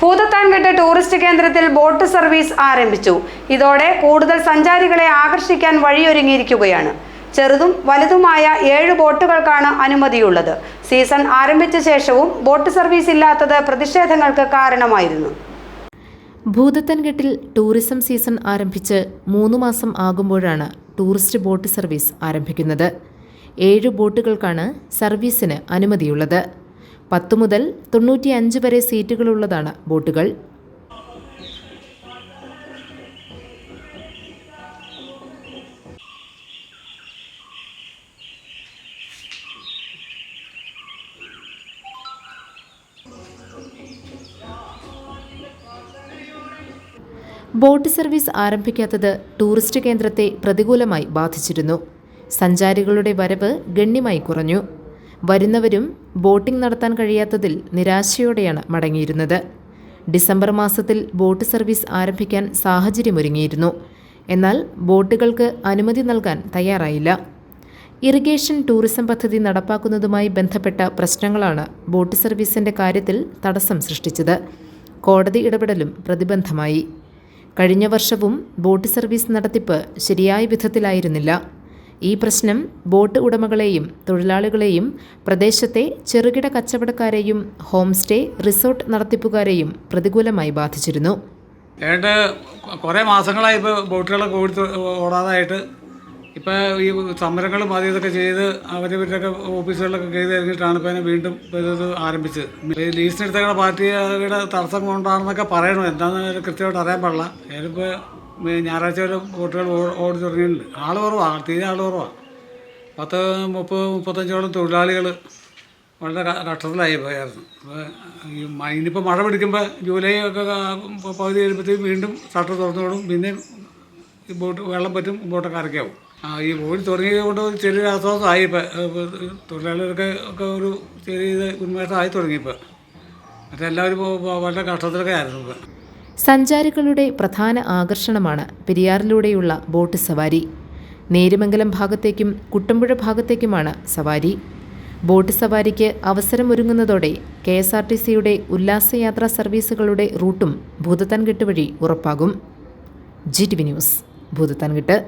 Bhoothathankettu tourist കേന്ദ്രത്തിൽ boat service ആരംഭിച്ചു. ഇതോടെ കൂടുതൽ സഞ്ചാരികളെ ആകർഷിക്കാൻ വഴിയൊരുങ്ങിയിരിക്കുകയാണ്. ചെറുതും വലുതുമായ 7 ബോട്ടുകൾക്കാണ് അനുമതിയുള്ളത്. സീസൺ ആരംഭിച്ച ശേഷവും ബോട്ട് സർവീസ് ഇല്ലാത്തത് പ്രതിഷേധങ്ങൾക്ക് കാരണമായിരുന്നു. ഭൂതത്താൻകെട്ടിൽ ടൂറിസം സീസൺ ആരംഭിച്ച് 3 മാസം ആകുമ്പോഴാണ് ടൂറിസ്റ്റ് ബോട്ട് സർവീസ് ആരംഭിക്കുന്നത്. 7 ബോട്ടുകൾക്കാണ് സർവീസിന് അനുമതിയുള്ളത്. 10 മുതൽ 95 വരെ സീറ്റുകളുള്ളതാണ് ബോട്ടുകൾ. ബോട്ട് സർവീസ് ആരംഭിക്കാത്തത് ടൂറിസ്റ്റ് കേന്ദ്രത്തെ പ്രതികൂലമായി ബാധിച്ചിരുന്നു. സഞ്ചാരികളുടെ വരവ് ഗണ്യമായി കുറഞ്ഞു. വരുന്നവരും ബോട്ടിംഗ് നടത്താൻ കഴിയാത്തതിൽ നിരാശയോടെയാണ് മടങ്ങിയിരുന്നത്. ഡിസംബർ മാസത്തിൽ ബോട്ട് സർവീസ് ആരംഭിക്കാൻ സാഹചര്യമൊരുങ്ങിയിരുന്നു. എന്നാൽ ബോട്ടുകൾക്ക് അനുമതി നൽകാൻ തയ്യാറായില്ല. ഇറിഗേഷൻ ടൂറിസം പദ്ധതി നടപ്പാക്കുന്നതുമായി ബന്ധപ്പെട്ട പ്രശ്നങ്ങളാണ് ബോട്ട് സർവീസിന്റെ കാര്യത്തിൽ തടസ്സം സൃഷ്ടിച്ചത്. കോടതി ഇടപെടലും പ്രതിബന്ധമായി. കഴിഞ്ഞ വർഷവും ബോട്ട് സർവീസ് നടത്തിപ്പ് ശരിയായ വിധത്തിലായിരുന്നില്ല. ഈ പ്രശ്നം ബോട്ട് ഉടമകളെയും തൊഴിലാളികളെയും പ്രദേശത്തെ ചെറുകിട കച്ചവടക്കാരെയും ഹോം സ്റ്റേ റിസോർട്ട് നടത്തിപ്പുകാരെയും പ്രതികൂലമായി ബാധിച്ചിരുന്നു. കുറേ മാസങ്ങളായി ഇപ്പോൾ ബോട്ടുകളൊക്കെ ഓടാതായിട്ട് ഇപ്പോൾ ഈ സമരങ്ങളും അത് ഇതൊക്കെ ചെയ്ത് അവരവരുടെയൊക്കെ ഓഫീസുകളിലൊക്കെ ചെയ്ത് കഴിഞ്ഞിട്ടാണ് ഇപ്പോൾ വീണ്ടും ഇത് ആരംഭിച്ചത്. ലീസിനെടുത്ത പാർട്ടിയുടെ തടസ്സം കൊണ്ടാണെന്നൊക്കെ പറയണം. എന്താണെന്ന് കൃത്യമായിട്ട് അറിയാൻ പാടില്ല. ഞാനിപ്പോൾ ഞായറാഴ്ച വരെ ബോട്ടുകൾ ഓടി തുടങ്ങിയിട്ടുണ്ട്. ആൾ കുറവാണ്, തീരെ ആൾ കുറവാണ്. 30-35 തൊഴിലാളികൾ വളരെ കഷ്ടത്തിലായി പോയായിരുന്നു. അപ്പോൾ ഇനിയിപ്പോൾ മഴ പിടിക്കുമ്പോൾ ജൂലൈ ഒക്കെ പകുതി കഴിയുമ്പോഴത്തേക്കും വീണ്ടും ഷട്ടർ തുറന്നു വിടും. പിന്നെ ഈ ബോട്ട് വെള്ളം പറ്റും, ബോട്ടൊക്കെ അരക്കാവും. ഈ ഓടി തുടങ്ങിയത് കൊണ്ട് ചെറിയൊരു ആശ്വാസമായി. ഇപ്പോൾ തൊഴിലാളികൾക്ക് ഒക്കെ ഒരു ചെറിയ ഉന്മേഷമായി തുടങ്ങിയപ്പോൾ. മറ്റെല്ലാവരും വളരെ കഷ്ടത്തിലൊക്കെ ആയിരുന്നു. ഇപ്പോൾ സഞ്ചാരികളുടെ പ്രധാന ആകർഷണമാണ് പെരിയാറിലൂടെയുള്ള ബോട്ട് സവാരി. നേര്യമംഗലം ഭാഗത്തേക്കും കുട്ടമ്പുഴ ഭാഗത്തേക്കുമാണ് സവാരി. ബോട്ട് സവാരിക്ക് അവസരമൊരുങ്ങുന്നതോടെ KSRTCയുടെ ഉല്ലാസയാത്രാ സർവീസുകളുടെ റൂട്ടും ഭൂതത്താൻകെട്ട് വഴി ഉറപ്പാകും. GTV news, Bhoothathankettu.